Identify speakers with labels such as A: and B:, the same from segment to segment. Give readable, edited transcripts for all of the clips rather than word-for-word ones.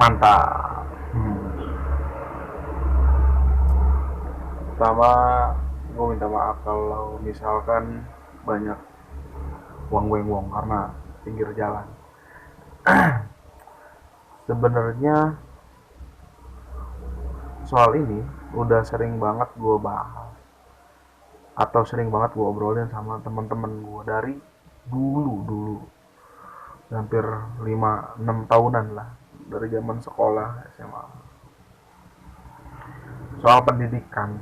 A: Mantap. Pertama, gue minta maaf kalau misalkan banyak wong karena pinggir jalan. Sebenarnya soal ini udah sering banget gue bahas atau sering banget gue obrolin sama teman-teman gue dari dulu hampir 5-6 tahunan lah, dari zaman sekolah SMA, soal pendidikan.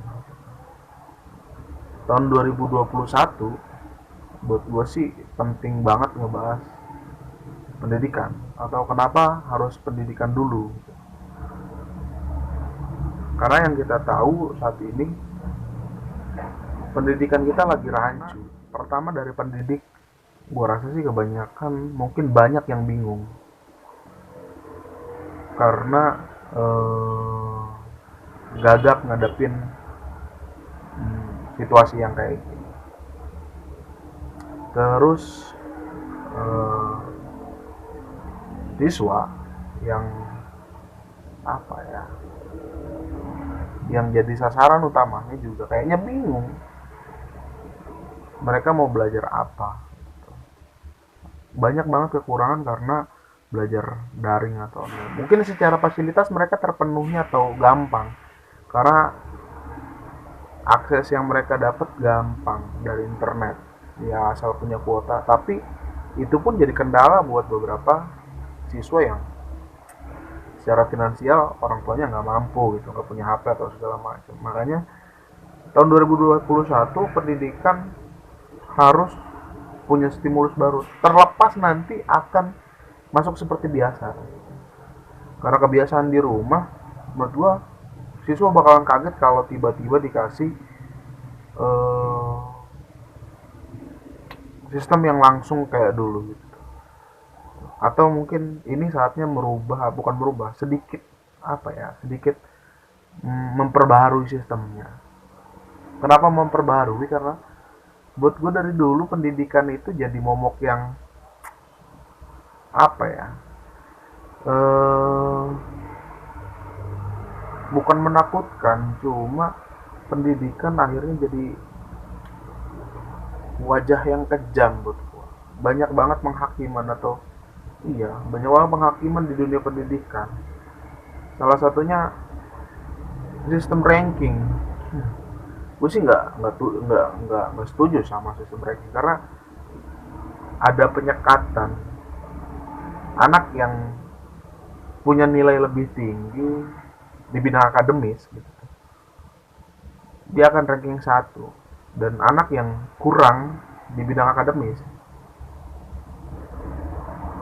A: Tahun 2021 buat gue sih penting banget ngebahas pendidikan, atau kenapa harus pendidikan dulu. Karena yang kita tahu saat ini pendidikan kita lagi rancu. Pertama dari pendidik, gue rasa sih kebanyakan mungkin banyak yang bingung karena gagap ngadepin situasi yang kayak gini. Terus siswa yang apa ya, yang jadi sasaran utamanya juga kayaknya bingung mereka mau belajar apa. Banyak banget kekurangan karena belajar daring atau mungkin secara fasilitas mereka terpenuhi atau gampang karena akses yang mereka dapat gampang dari internet ya, asal punya kuota. Tapi itu pun jadi kendala buat beberapa siswa yang secara finansial orang tuanya nggak mampu gitu, nggak punya HP atau segala macam. Makanya tahun 2021 pendidikan harus punya stimulus baru, terlepas nanti akan masuk seperti biasa. Karena kebiasaan di rumah, menurut gua siswa bakalan kaget kalau tiba-tiba dikasih sistem yang langsung kayak dulu gitu. Atau mungkin ini saatnya merubah, bukan merubah, sedikit apa ya, sedikit memperbaharui sistemnya. Kenapa memperbaharui? Karena buat gue dari dulu pendidikan itu jadi momok yang apa ya, bukan menakutkan, cuma pendidikan akhirnya jadi wajah yang kejam buat gue. Banyak banget penghakiman atau banyak banget penghakiman di dunia pendidikan. Salah satunya sistem ranking. Gue sih nggak setuju sama sistem ranking karena ada penyekatan. Anak yang punya nilai lebih tinggi di bidang akademis gitu, dia akan ranking 1. Dan anak yang kurang di bidang akademis,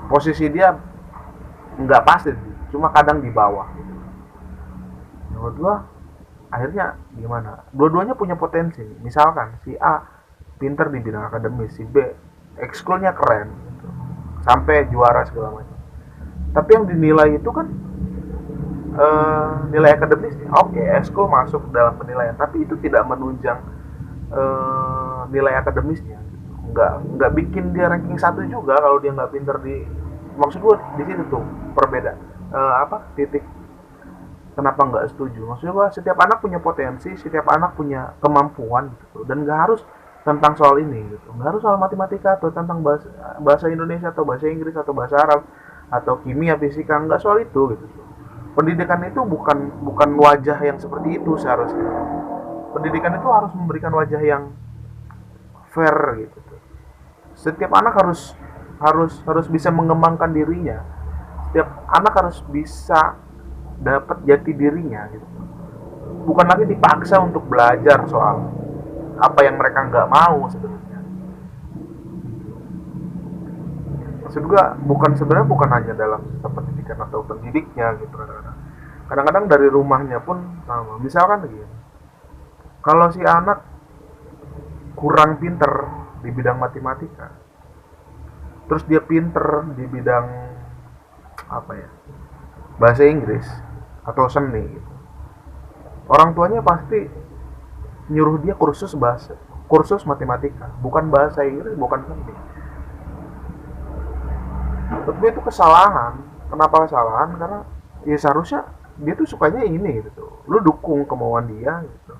A: posisi dia nggak pasti, cuma kadang di bawah. Menurut gua akhirnya gimana? Dua-duanya punya potensi. Misalkan si A pinter di bidang akademis, si B ekskulnya keren gitu, sampai juara segala macam. Tapi yang dinilai itu kan nilai akademis. Oke, ekskul masuk dalam penilaian, tapi itu tidak menunjang nilai akademisnya. Nggak bikin dia ranking 1 juga kalau dia nggak pinter di. Maksud gue di situ tuh perbedaan titik kenapa nggak setuju. Maksudnya gue setiap anak punya potensi, setiap anak punya kemampuan gitu, dan nggak harus tentang soal ini gitu, nggak harus soal matematika atau tentang bahasa Indonesia atau bahasa Inggris atau bahasa Arab atau kimia, fisika, nggak soal itu gitu. Pendidikan itu bukan wajah yang seperti itu seharusnya. Pendidikan itu harus memberikan wajah yang fair gitu. Setiap anak harus bisa mengembangkan dirinya. Setiap anak harus bisa dapat jati dirinya gitu. Bukan lagi dipaksa untuk belajar soal apa yang mereka nggak mau sebenarnya. Maksud gua sebenarnya bukan hanya dalam sistem pendidikan atau pendidiknya gitu. Kadang-kadang dari rumahnya pun sama. Misalkan begini, kalau si anak kurang pinter di bidang matematika, terus dia pinter di bidang bahasa Inggris atau seni gitu, orang tuanya pasti nyuruh dia kursus matematika, bukan bahasa Inggris, bukan seni. Menurut gue itu kesalahan. Kenapa kesalahan? Karena Ya seharusnya dia tuh sukanya ini gitu tuh, lu dukung kemauan dia gitu,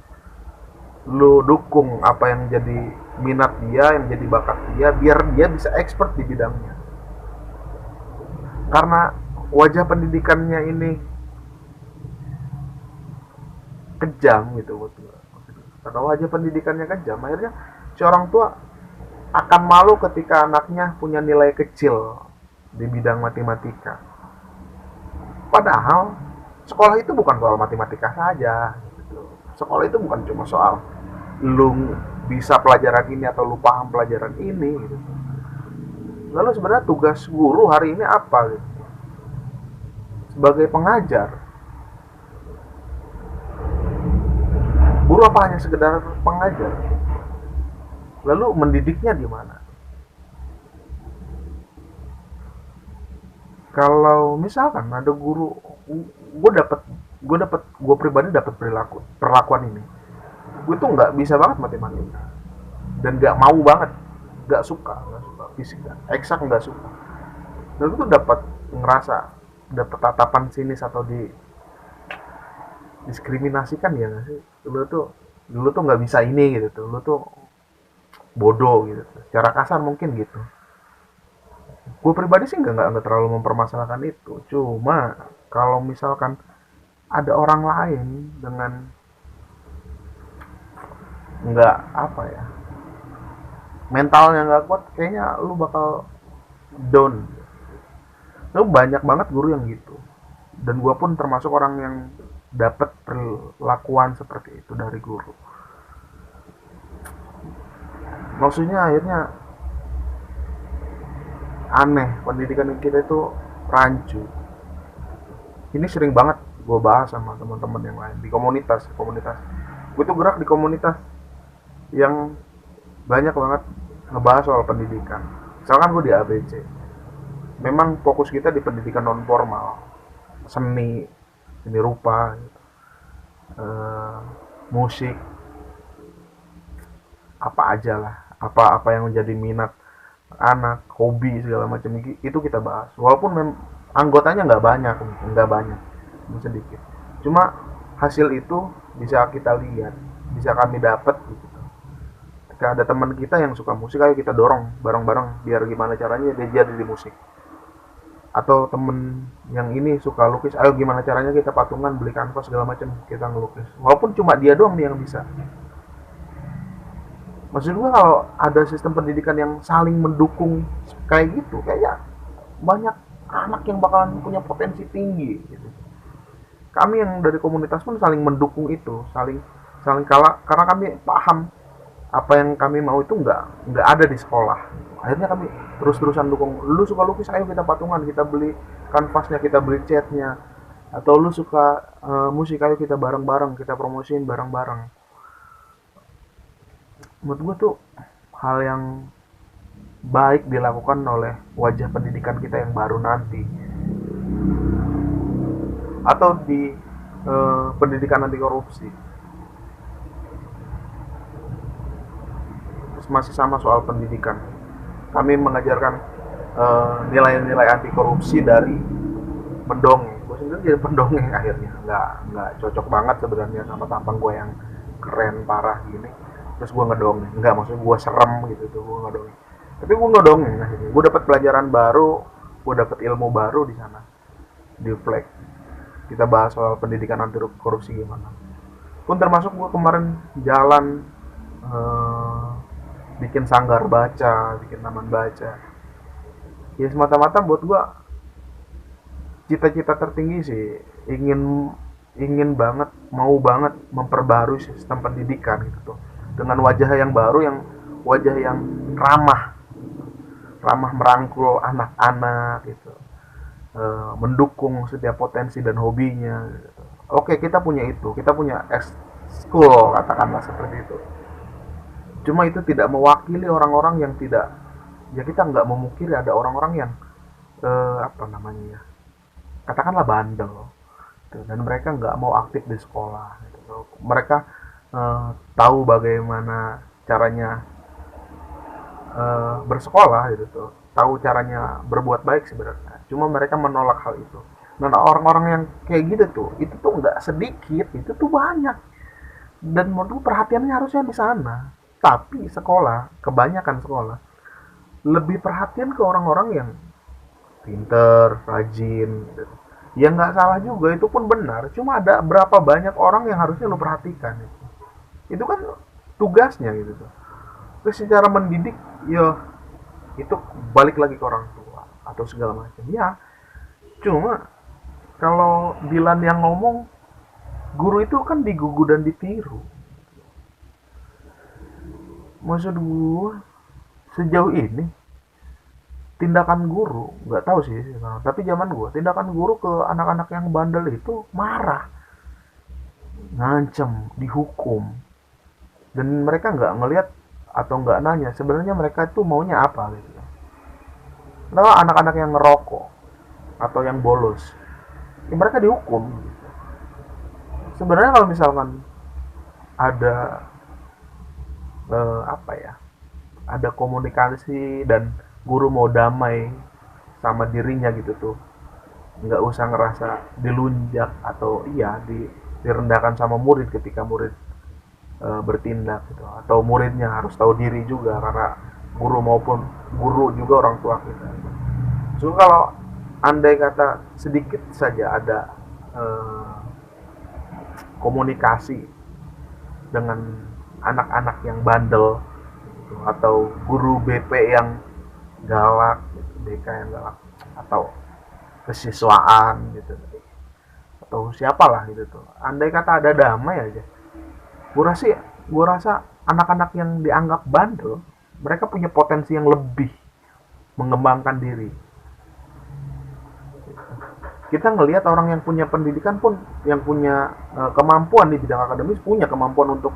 A: lu dukung apa yang jadi minat dia, yang jadi bakat dia, biar dia bisa expert di bidangnya. Karena wajah pendidikannya ini kejam gitu buat gua. Karena wajah pendidikannya kejam, akhirnya si orang tua akan malu ketika anaknya punya nilai kecil di bidang matematika. Padahal sekolah itu bukan soal matematika saja. Gitu. Sekolah itu bukan cuma soal lu bisa pelajaran ini atau lu paham pelajaran ini. Gitu. Lalu sebenarnya tugas guru hari ini apa? Gitu. Sebagai pengajar, guru apa hanya sekedar pengajar? Lalu mendidiknya di mana? Kalau misalkan ada guru, gue pribadi dapat perlakuan ini, gue tuh nggak bisa banget matematika dan nggak mau banget, nggak suka fisika eksak, nggak suka. Dan gue tuh dapat tatapan sinis atau diskriminasikan, ya nggak sih, dulu tuh nggak bisa ini gitu tuh, lu tuh bodoh gitu, secara kasar mungkin gitu. Gue pribadi sih nggak terlalu mempermasalahkan itu, cuma kalau misalkan ada orang lain dengan nggak apa ya, mentalnya nggak kuat, kayaknya lu bakal down. Lu banyak banget guru yang gitu, dan gue pun termasuk orang yang dapat perlakuan seperti itu dari guru. Maksudnya akhirnya aneh, pendidikan kita itu rancu. Ini sering banget gue bahas sama teman-teman yang lain di komunitas gue tuh gerak di komunitas yang banyak banget ngebahas soal pendidikan. Misalkan gue di ABC, memang fokus kita di pendidikan non formal, seni rupa gitu. eh, Musik, apa aja lah, apa yang menjadi minat anak, hobi segala macam itu kita bahas. Walaupun anggotanya nggak banyak, sedikit. Cuma hasil itu bisa kita lihat, bisa kami dapat gitu. Ketika ada teman kita yang suka musik, ayo kita dorong bareng-bareng biar gimana caranya dia jadi di musik. Atau temen yang ini suka lukis, ayo gimana caranya kita patungan beli kanvas segala macam, kita ngelukis. Walaupun cuma dia doang nih yang bisa. Maksud gue kalau ada sistem pendidikan yang saling mendukung kayak gitu, kayaknya banyak anak yang bakalan punya potensi tinggi gitu. Kami yang dari komunitas pun saling mendukung itu, saling saling kalah, karena kami paham apa yang kami mau itu nggak ada di sekolah. Akhirnya kami terus-terusan dukung. Lu suka lukis, ayo kita patungan, kita beli kanvasnya, kita beli catnya. Atau lu suka musik, ayo kita bareng-bareng, kita promosiin bareng-bareng. Menurut gue tuh hal yang baik dilakukan oleh wajah pendidikan kita yang baru nanti, atau di pendidikan anti korupsi. Terus masih sama soal pendidikan, kami mengajarkan nilai-nilai anti korupsi dari mendongeng. Gue sendiri jadi pendongeng akhirnya, nggak cocok banget sebenarnya sama tampang gue yang keren parah gini. Terus gue ngedongeng, nggak, maksudnya gue serem gitu tuh, gue ngedongeng. Tapi gue ngedongeng akhirnya, gue dapat pelajaran baru, gue dapat ilmu baru di sana, di flag. Kita bahas soal pendidikan anti korupsi gimana. Pun termasuk gue kemarin jalan bikin sanggar baca, bikin taman baca. Ya semata-mata buat gue cita-cita tertinggi sih, ingin ingin banget, mau banget memperbarui sistem pendidikan gitu tuh, dengan wajah yang baru, yang wajah yang ramah ramah merangkul anak-anak gitu, mendukung setiap potensi dan hobinya gitu. Oke, kita punya itu, kita punya school katakanlah seperti itu. Cuma itu tidak mewakili orang-orang yang tidak, ya kita nggak memungkiri ada orang-orang yang apa namanya ya, katakanlah bandel gitu, dan mereka nggak mau aktif di sekolah gitu. Mereka tahu bagaimana caranya bersekolah gitu tuh, tahu caranya berbuat baik sebenarnya, cuma mereka menolak hal itu. Dan orang-orang yang kayak gitu tuh, itu tuh nggak sedikit, itu tuh banyak. Dan menurut gue perhatiannya harusnya di sana. Tapi sekolah, kebanyakan sekolah, lebih perhatian ke orang-orang yang pinter, rajin. Ya nggak salah juga, itu pun benar. Cuma ada berapa banyak orang yang harusnya lo perhatikan. Itu kan tugasnya gitu tuh. Terus secara mendidik, ya itu balik lagi ke orang tua atau segala macam. Ya, cuma kalau Dilan yang ngomong, guru itu kan digugu dan ditiru. Maksud gue, sejauh ini tindakan guru, nggak tahu sih, tapi zaman gue, tindakan guru ke anak-anak yang bandel itu marah, ngancem, dihukum, dan mereka nggak ngelihat atau nggak nanya sebenarnya mereka itu maunya apa gitu. Nah, anak-anak yang ngerokok atau yang bolos, ya mereka dihukum. Sebenarnya kalau misalkan ada apa ya, ada komunikasi dan guru mau damai sama dirinya gitu tuh, nggak usah ngerasa dilunjak atau iya direndahkan sama murid ketika murid bertindak gitu, atau muridnya harus tahu diri juga karena guru maupun guru juga orang tua kita. So kalau andai kata sedikit saja ada eh, komunikasi dengan anak-anak yang bandel gitu, atau guru BP yang galak, gitu, BK yang galak, atau kesiswaan gitu, atau siapalah gitu tuh. Andai kata ada damai aja, gue rasa anak-anak yang dianggap bandel, mereka punya potensi yang lebih mengembangkan diri. Kita ngelihat orang yang punya pendidikan pun, yang punya kemampuan di bidang akademis, punya kemampuan untuk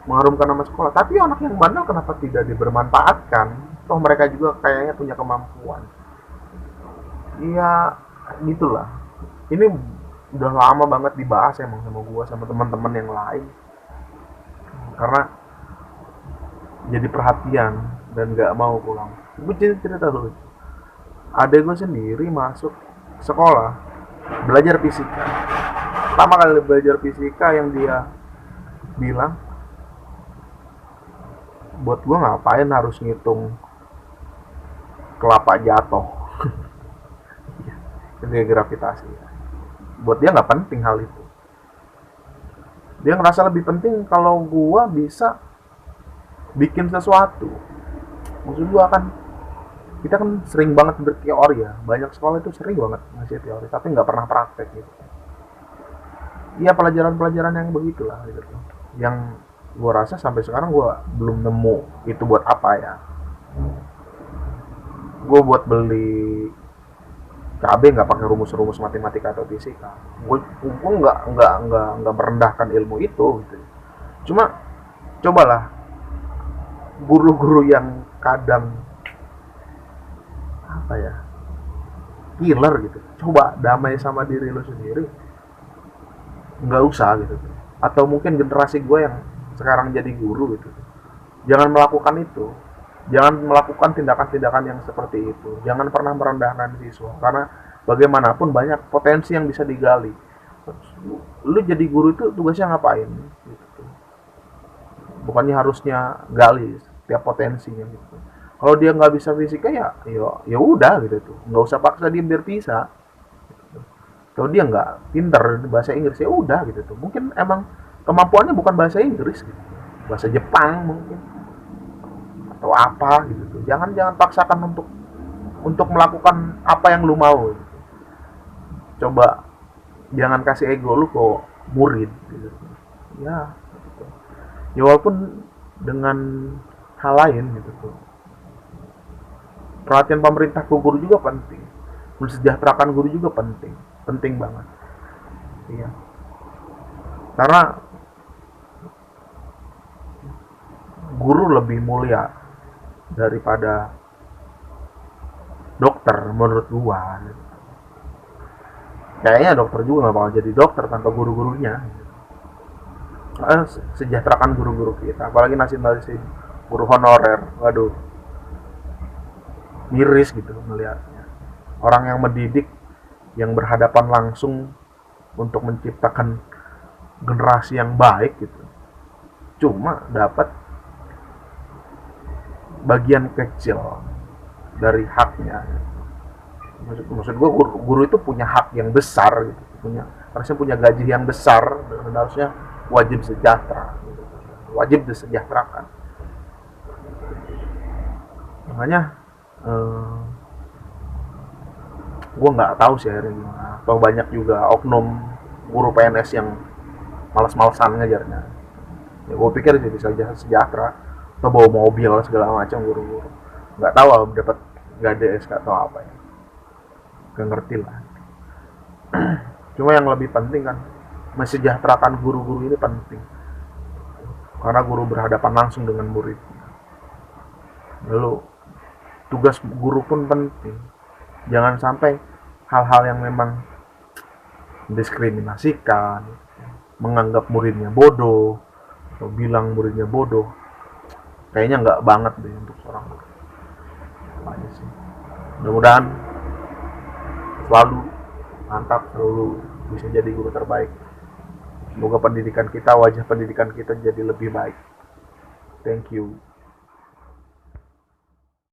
A: mengharumkan nama sekolah. Tapi anak yang bandel kenapa tidak dibermanfaatkan? Toh mereka juga kayaknya punya kemampuan. Iya, gitulah. Ini udah lama banget dibahas emang sama gua sama teman-teman yang lain. Karena jadi perhatian dan nggak mau pulang. Gue cerita dulu. Adek gue sendiri masuk sekolah belajar fisika. Pertama kali belajar fisika yang dia bilang, buat gue ngapain harus ngitung kelapa jatuh. Dia gravitasi. Buat dia nggak penting hal itu. Dia ngerasa lebih penting kalau gue bisa bikin sesuatu. Maksud gue kan, kita kan sering banget berteori ya, banyak sekolah itu sering banget ngasih teori tapi nggak pernah praktek gitu. Iya, pelajaran-pelajaran yang begitulah gitu, yang gue rasa sampai sekarang gue belum nemu itu buat apa ya. Gue buat beli KB nggak pakai rumus-rumus matematika atau fisika. Gue nggak merendahkan ilmu itu gitu. Cuma cobalah guru-guru yang kadang apa ya, killer gitu, coba damai sama diri lo sendiri, nggak usah gitu. Atau mungkin generasi gue yang sekarang jadi guru gitu, jangan melakukan itu, jangan melakukan tindakan-tindakan yang seperti itu, jangan pernah merendahkan siswa, karena bagaimanapun banyak potensi yang bisa digali. Lu jadi guru itu tugasnya ngapain gitu, bukannya harusnya gali setiap potensinya gitu. Kalau dia nggak bisa fisika ya udah gitu tuh, nggak usah paksa dia biar bisa. Kalau dia nggak pinter bahasa Inggris ya udah gitu tuh, mungkin emang kemampuannya bukan bahasa Inggris gitu, bahasa Jepang mungkin atau apa gitu tuh. Jangan paksakan untuk melakukan apa yang lu mau gitu. Coba jangan kasih ego lu ke murid gitu. Ya gitu. Ya walaupun dengan hal lain gitu tuh, perhatian pemerintah ke guru juga penting, mensejahterakan guru juga penting banget. Iya, karena guru lebih mulia daripada dokter menurut gua. Kayaknya dokter juga nggak bakal jadi dokter tanpa guru-gurunya. Sejahterakan guru-guru kita, apalagi nasib guru honorer. Waduh, miris gitu melihatnya. Orang yang mendidik yang berhadapan langsung untuk menciptakan generasi yang baik gitu, cuma dapat bagian kecil dari haknya. Maksud gue, guru itu punya hak yang besar gitu, harusnya punya gaji yang besar, dan harusnya wajib sejahtera gitu. Wajib disejahterakan. Makanya gue nggak tahu sih akhirnya gimana, atau banyak juga oknum guru PNS yang malas-malasan ngajarnya. Ya gue pikir jadi saja sejahtera atau bawa mobil segala macam guru-guru, nggak tahu dapat nggak ada SK atau apa ya, nggak ngerti lah. Cuma yang lebih penting kan mensejahterakan guru-guru ini penting, karena guru berhadapan langsung dengan muridnya. Lalu tugas guru pun penting, jangan sampai hal-hal yang memang diskriminasikan, menganggap muridnya bodoh atau bilang muridnya bodoh, kayaknya nggak banget deh untuk seorang guru. Aja sih. Mudah-mudahan selalu mantap, selalu bisa jadi guru terbaik. Semoga pendidikan kita, wajah pendidikan kita jadi lebih baik. Thank you.